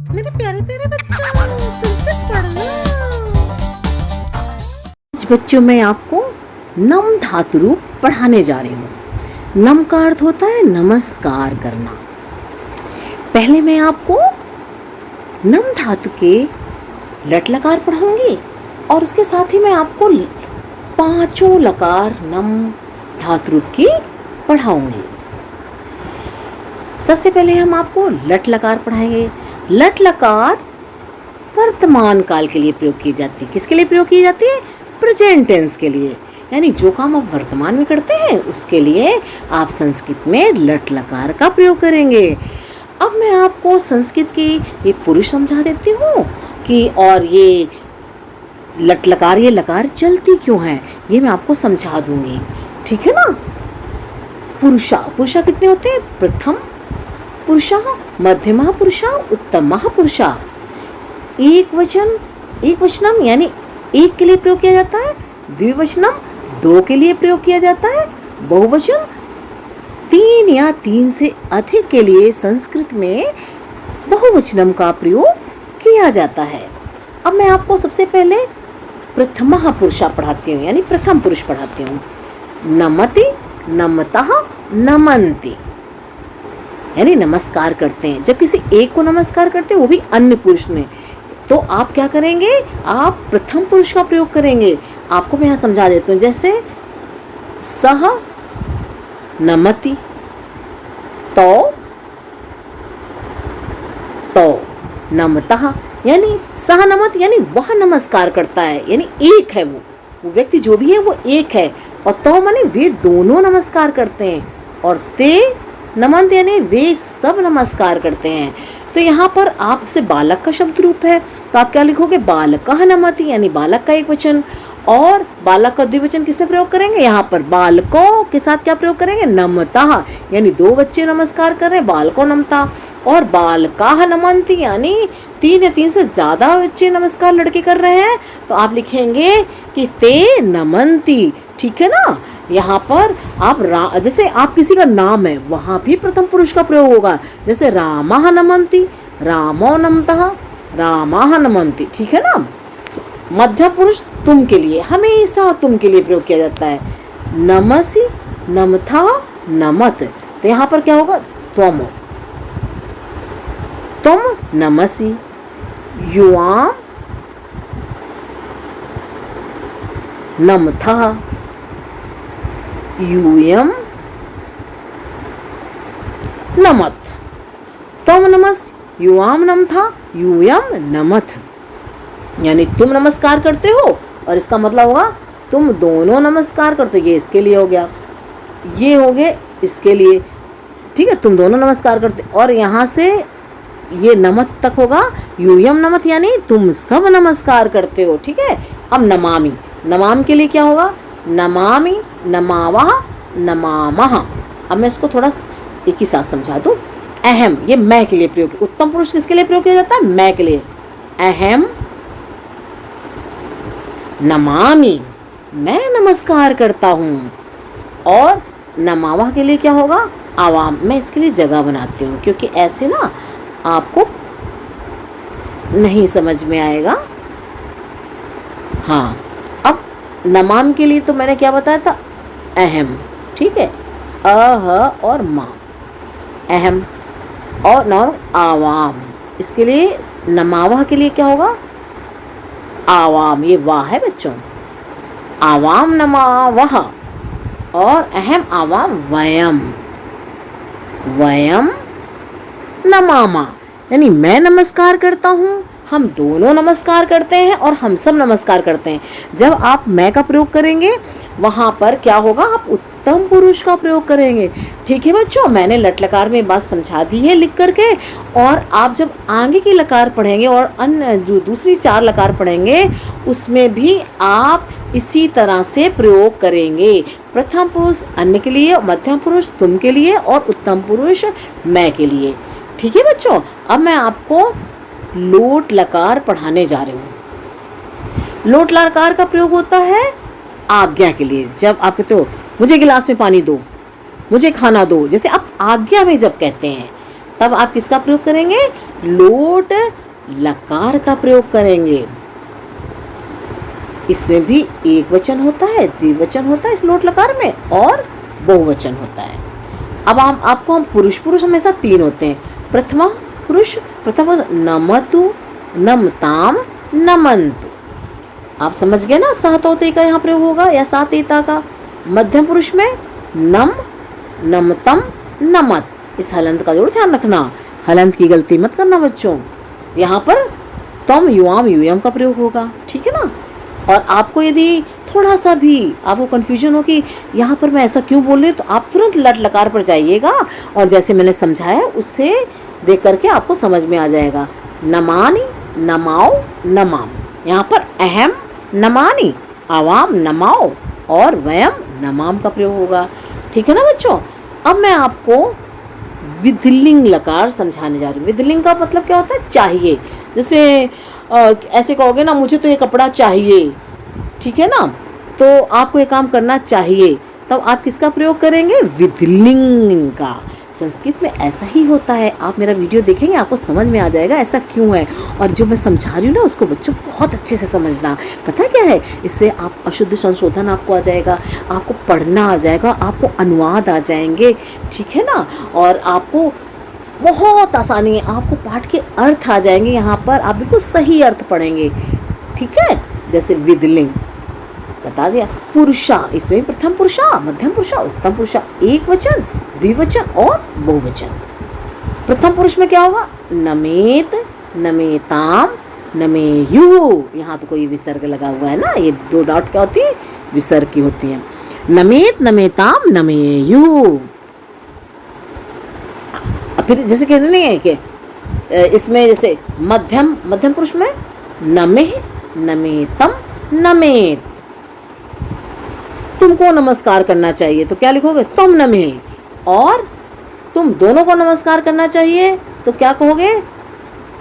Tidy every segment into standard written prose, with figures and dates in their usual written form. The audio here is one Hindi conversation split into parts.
मेरे प्यारे प्यारे बच्चों, संस्कृत पढ़ना। आज बच्चों मैं आपको नम धातु रूप पढ़ाने जा रही हूँ। नम का अर्थ होता है नमस्कार करना। पहले मैं आपको नम धातु के लट लकार पढ़ाऊंगी और उसके साथ ही मैं आपको पांचों लकार नम धातु रूप की पढ़ाऊंगी। सबसे पहले हम आपको लट लकार पढ़ाएंगे। लट लकार वर्तमान काल के लिए प्रयोग की जाती है। किसके लिए प्रयोग की जाती है? प्रेजेंट टेंस के लिए, यानी जो काम आप वर्तमान में करते हैं उसके लिए आप संस्कृत में लट लकार का प्रयोग करेंगे। अब मैं आपको संस्कृत की ये पुरुष समझा देती हूँ कि और ये लट लकार, ये लकार चलती क्यों है, ये मैं आपको समझा दूंगी। ठीक है ना। पुरुषा, पुरुषा कितने होते हैं? प्रथम पुरुषा, मध्यमः पुरुषा, उत्तमः पुरुषा। एक वचनम यानी एक के लिए प्रयोग किया जाता है। द्विवचनम दो के लिए प्रयोग किया जाता है। बहुवचन तीन या तीन से अधिक के लिए संस्कृत में बहुवचनम का प्रयोग किया जाता है। अब मैं आपको सबसे पहले प्रथमः पुरुषा पढ़ाती हूँ, यानी प्रथम पुरुष पढ़ाती हूँ। नमति, नमतः, नमन्ति, यानी नमस्कार करते हैं। जब किसी एक को नमस्कार करते हैं, वो भी अन्य पुरुष में, तो आप क्या करेंगे? आप प्रथम पुरुष का प्रयोग करेंगे। आपको मैं यहाँ समझा देती हूँ। जैसे सह नमति, तो नमतः, यानी सह नमत यानी वह नमस्कार करता है, यानी एक है वो व्यक्ति जो भी है वो एक है। और तो माने वे दोनों नमस्कार करते हैं। और ते नमंत यानी वे सब नमस्कार करते हैं। तो यहाँ पर आपसे बालक का शब्द रूप है, तो आप क्या लिखोगे? बालकः नमति, यानी बालक का एक वचन। और बालक का द्विवचन किससे प्रयोग करेंगे? यहाँ पर बालकों के साथ क्या प्रयोग करेंगे? नमतः, यानी दो बच्चे नमस्कार कर रहे हैं, बालको नमता। और बालकाः नमन्ति, यानी तीन या तीन से ज्यादा बच्चे नमस्कार लड़के कर रहे हैं, तो आप लिखेंगे कि ते नमन्ति। ठीक है ना। यहाँ पर आप जैसे आप किसी का नाम है, वहां भी प्रथम पुरुष का प्रयोग होगा। जैसे रामः नमन्ति, रामो नमतः, रामाः नमन्ति। ठीक है ना। मध्य पुरुष तुम के लिए, हमेशा तुम के लिए प्रयोग किया जाता है। नमसि, नमथा, नमत, तो यहाँ पर क्या होगा? त्वम, तुम नमसि। युवाम नमथा, यूयम नमत। तुम नमस, युवाम नमथा, यूयम नमथ, यानी तुम नमस्कार करते हो और इसका मतलब होगा तुम दोनों नमस्कार करते हो। ये इसके लिए हो गया, ये हो गए इसके लिए। ठीक है, तुम दोनों नमस्कार करते। और यहाँ से ये नमत तक होगा यूयम नमत, यानी तुम सब नमस्कार करते हो। ठीक है। अब नमामि, नमामि के लिए क्या होगा? नमामि, नमावः, नमामः। अब मैं इसको थोड़ा एक ही साथ समझा दूं। अहम, ये मैं के लिए प्रयोग, उत्तम पुरुष किसके लिए प्रयोग किया जाता है? मैं के लिए। अहम नमामि, मैं नमस्कार करता हूँ। और नमावः के लिए क्या होगा? आवाम, मैं इसके लिए जगह बनाती हूँ, क्योंकि ऐसे ना आपको नहीं समझ में आएगा। हाँ, अब नमाम के लिए तो मैंने क्या बताया था? अहम। ठीक है। अह और माँ, अहम। और नौ आवाम, इसके लिए नमावह के लिए क्या होगा? आवाम, ये वाह है बच्चों। आवाम नमावह। और अहम आवाम वयम, वयम नमामा, यानी मैं नमस्कार करता हूँ, हम दोनों नमस्कार करते हैं और हम सब नमस्कार करते हैं। जब आप मैं का प्रयोग करेंगे वहाँ पर क्या होगा? आप उत्तम पुरुष का प्रयोग करेंगे। ठीक है बच्चों, मैंने लट लकार में बात समझा दी है लिख करके। और आप जब आगे की लकार पढ़ेंगे और अन्य जो दूसरी चार लकार पढ़ेंगे उसमें भी आप इसी तरह से प्रयोग करेंगे। प्रथम पुरुष अन्य के लिए, मध्यम पुरुष तुम के लिए और उत्तम पुरुष मैं के लिए। ठीक है बच्चों। अब मैं आपको लोट लकार पढ़ाने जा रही हूँ। लोट लकार का प्रयोग होता है आज्ञा के लिए। जब आप कहते हो मुझे गिलास में पानी दो, मुझे खाना दो, जैसे आप आज्ञा में जब कहते हैं तब आप किसका प्रयोग करेंगे? लोट लकार का प्रयोग करेंगे। इसमें भी एक वचन होता है, द्विवचन होता है इस लोट लकार में, और बहुवचन होता है। अब हम पुरुष हमेशा 3 होते हैं। प्रथमा पुरुष नमतु, नमताम, नमन्तु। आप समझ गए ना, सहतोते का यहाँ प्रयोग होगा या सातेता का। मध्यम पुरुष में नम, नमतम, नमत। इस हलंत का जरूर ध्यान रखना, हलंत की गलती मत करना बच्चों। यहाँ पर तम, युआम, यूयम का प्रयोग होगा, ठीक है ना। और आपको यदि थोड़ा सा भी आपको कन्फ्यूजन हो कि यहाँ पर मैं ऐसा क्यों बोल रही हूँ, तो आप तुरंत लट लकार पर जाइएगा और जैसे मैंने समझाया उससे देख करके आपको समझ में आ जाएगा। नमानि, नमाओ, नमाम। यहाँ पर अहम नमानि, आवाम नमाओ और वयम नमाम का प्रयोग होगा, ठीक है ना बच्चों। अब मैं आपको विधिलिंग लकार समझाने जा रही हूँ। विधिलिंग का मतलब क्या होता है? चाहिए। जैसे ऐसे कहोगे ना, मुझे तो ये कपड़ा चाहिए, ठीक है ना, तो आपको ये काम करना चाहिए, तब आप किसका प्रयोग करेंगे? विधिलिंग का। संस्कृत में ऐसा ही होता है। आप मेरा वीडियो देखेंगे आपको समझ में आ जाएगा ऐसा क्यों है। और जो मैं समझा रही हूँ ना उसको बच्चों बहुत अच्छे से समझना। पता क्या है, इससे आप अशुद्ध संशोधन आपको आ जाएगा, आपको पढ़ना आ जाएगा, आपको अनुवाद आ जाएंगे, ठीक है ना। और आपको बहुत आसानी है, आपको पाठ के अर्थ आ जाएंगे। यहाँ पर आप बिल्कुल सही अर्थ पढ़ेंगे, ठीक है। जैसे विधिलिंग बता दिया। पुरुषा, इसमें प्रथम पुरुषा, मध्यम पुरुषा, उत्तम पुरुषा, एक वचन, द्विवचन और बहुवचन। प्रथम पुरुष में क्या होगा? नमेत, नमेताम, नमेयु। यहाँ तो कोई विसर्ग लगा हुआ है ना, ये 2 डॉट क्या होती है? विसर्ग की होती है। नमेत, नमेताम, नमेयु। फिर जैसे कहते नहीं है कि इसमें जैसे मध्यम पुरुष में नमेह, नमेतम, नमेत। तुमको नमस्कार करना चाहिए तो क्या लिखोगे? तुम नमेह। और तुम दोनों को नमस्कार करना चाहिए तो क्या कहोगे?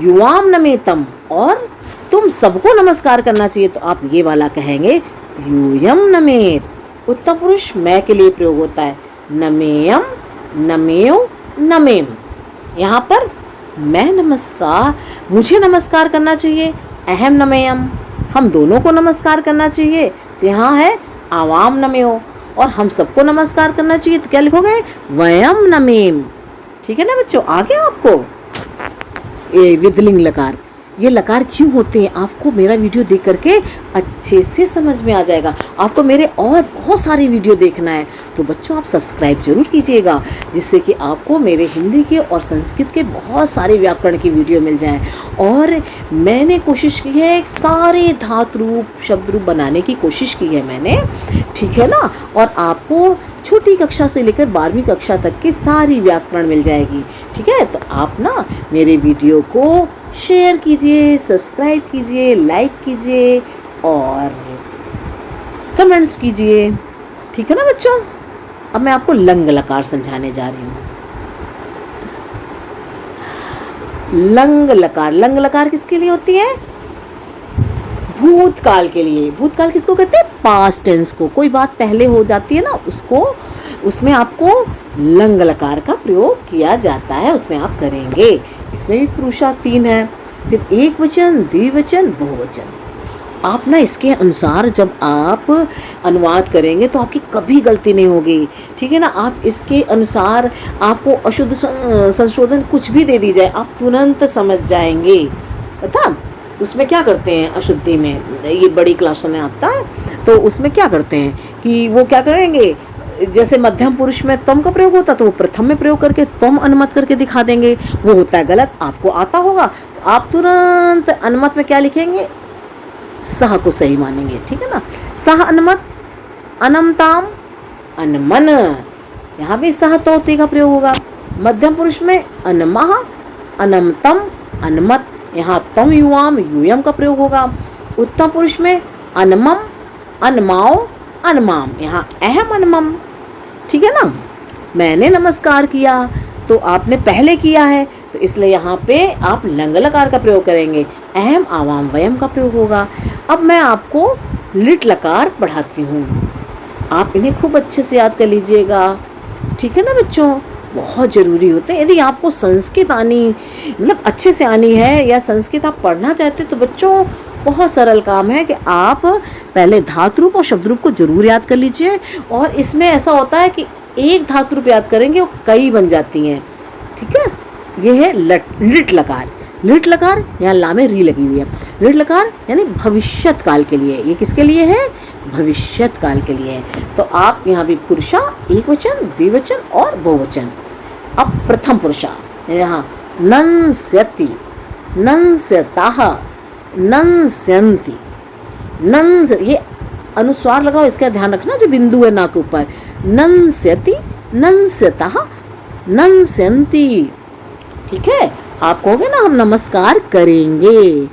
युवाम नमेतम। और तुम सबको नमस्कार करना चाहिए तो आप ये वाला कहेंगे यूयम नमेत। उत्तम पुरुष मैं के लिए प्रयोग होता है। नमेयम, नमेयो, नमेम। यहाँ पर मैं नमस्कार, मुझे नमस्कार करना चाहिए, अहम नमेयम। हम दोनों को नमस्कार करना चाहिए तो यहाँ है आवाम नमेयो। और हम सबको नमस्कार करना चाहिए तो क्या लिखोगे? वयम नमेम, ठीक है ना बच्चों। आ गया आपको ये विधिलिंग लकार। ये लकार क्यों होते हैं आपको मेरा वीडियो देख करके अच्छे से समझ में आ जाएगा। आपको मेरे और बहुत सारे वीडियो देखना है तो बच्चों आप सब्सक्राइब जरूर कीजिएगा, जिससे कि आपको मेरे हिंदी के और संस्कृत के बहुत सारे व्याकरण की वीडियो मिल जाएं। और मैंने कोशिश की है सारे धातु रूप, शब्द रूप बनाने की कोशिश की है मैंने, ठीक है ना। और आपको छोटी कक्षा से लेकर 12वीं कक्षा तक की सारी व्याकरण मिल जाएगी, ठीक है। तो आप ना मेरे वीडियो को शेयर कीजिए, सब्सक्राइब कीजिए, लाइक कीजिए और कमेंट्स कीजिए, ठीक है ना बच्चों। अब मैं आपको लंग लकार समझाने जा रही हूँ। लंग लकार, लंग लकार किसके लिए होती है? भूतकाल के लिए। भूतकाल किसको कहते हैं? पास्ट टेंस को। कोई बात पहले हो जाती है ना उसको, उसमें आपको लंग लकार का प्रयोग किया जाता है, उसमें आप करेंगे। इसमें भी पुरुषा 3 है, फिर एक वचन, द्विवचन, बहुवचन। आप ना इसके अनुसार जब आप अनुवाद करेंगे तो आपकी कभी गलती नहीं होगी, ठीक है ना। आप इसके अनुसार आपको अशुद्ध संशोधन कुछ भी दे दी जाए आप तुरंत समझ जाएंगे। पता उसमें क्या करते हैं अशुद्धि में, ये बड़ी क्लासों में आता है तो उसमें क्या करते हैं कि वो क्या करेंगे, जैसे मध्यम पुरुष में तम का प्रयोग होता तो वो प्रथम में प्रयोग करके तम अनुमत करके दिखा देंगे। वो होता है गलत, आपको आता होगा तो आप तुरंत अनुमत में क्या लिखेंगे? सह को सही मानेंगे, ठीक है ना। सह अनुमत, अनमताम, अनमन। यहाँ भी सह तोते का प्रयोग होगा। मध्यम पुरुष में अनमह, अनमतम, अनमत। यहाँ तम युवाम, यूयम का प्रयोग होगा। उत्तम पुरुष में अनमम, अनमाओ, अनमाम। यहाँ अहम, अनमम, ठीक है ना। मैंने नमस्कार किया तो आपने पहले किया है तो इसलिए यहाँ पे आप लंग लकार का प्रयोग करेंगे। अहम, आवाम, वयम का प्रयोग होगा। अब मैं आपको लिट लकार पढ़ाती हूँ, आप इन्हें खूब अच्छे से याद कर लीजिएगा, ठीक है ना बच्चों। बहुत ज़रूरी होते हैं। यदि आपको संस्कृत आनी मतलब अच्छे से आनी है या संस्कृत आप पढ़ना चाहते हैं तो बच्चों बहुत सरल काम है कि आप पहले धातु रूप और शब्द रूप को जरूर याद कर लीजिए। और इसमें ऐसा होता है कि एक धातु रूप याद करेंगे वो कई बन जाती हैं, ठीक है। ये है लिट लकार। लिट लकार, यहाँ ला में री लगी हुई है। लिट लकार यानी भविष्यत काल के लिए। ये किसके लिए है? भविष्यत काल के लिए है। तो आप यहाँ भी पुरुषा, एक वचन, द्विवचन और बहुवचन। अब प्रथम पुरुषा यहाँ नंस्यति, नंस्यताः, नंस्यन्ति। नंस ये अनुस्वार लगाओ, इसका ध्यान रखना जो बिंदु है नाक के ऊपर। नंस्यति, नंस्यताः, नंस्यन्ति, ठीक है। आप कहोगे ना हम नमस्कार करेंगे,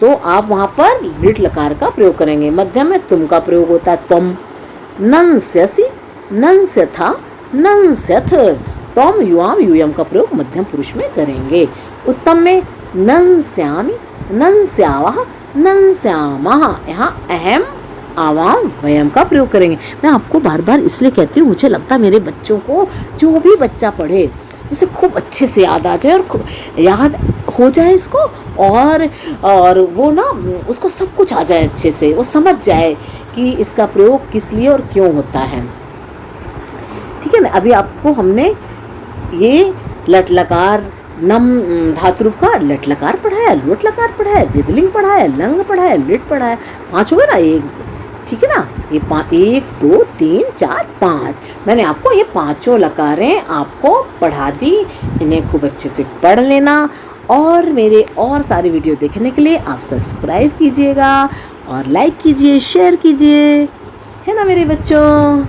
तो आप वहाँ पर लिट लकार का प्रयोग करेंगे। मध्यम में तुम का प्रयोग होता है, तुम। नंस्यसि, नंस्यथा, नंस्यथ। तम युआम यूयम का प्रयोग मध्यम पुरुष में करेंगे। उत्तम में नंस्यामि, नंस्यावः, नंस्यामः। यहाँ अहम, आवाम, वयम का प्रयोग करेंगे। मैं आपको बार बार इसलिए कहती हूँ, मुझे लगता है मेरे बच्चों को, जो भी बच्चा पढ़े उसे खूब अच्छे से याद आ जाए और याद हो जाए इसको, और वो ना उसको सब कुछ आ जाए अच्छे से, वो समझ जाए कि इसका प्रयोग किस लिए और क्यों होता है, ठीक है ना। अभी आपको हमने ये लट लकार नम धातु रूप का लट लकार पढ़ाया, लोट लकार पढ़ाया, विदलिंग पढ़ाया, लंग पढ़ाया, लिट पढ़ाया। 5 हो गए ना, एक, ठीक है ना। ये 1 2 3 4 5 मैंने आपको ये 5 लकारें आपको पढ़ा दी। इन्हें खूब अच्छे से पढ़ लेना और मेरे और सारे वीडियो देखने के लिए आप सब्सक्राइब कीजिएगा और लाइक कीजिए, शेयर कीजिए, है ना मेरे बच्चों।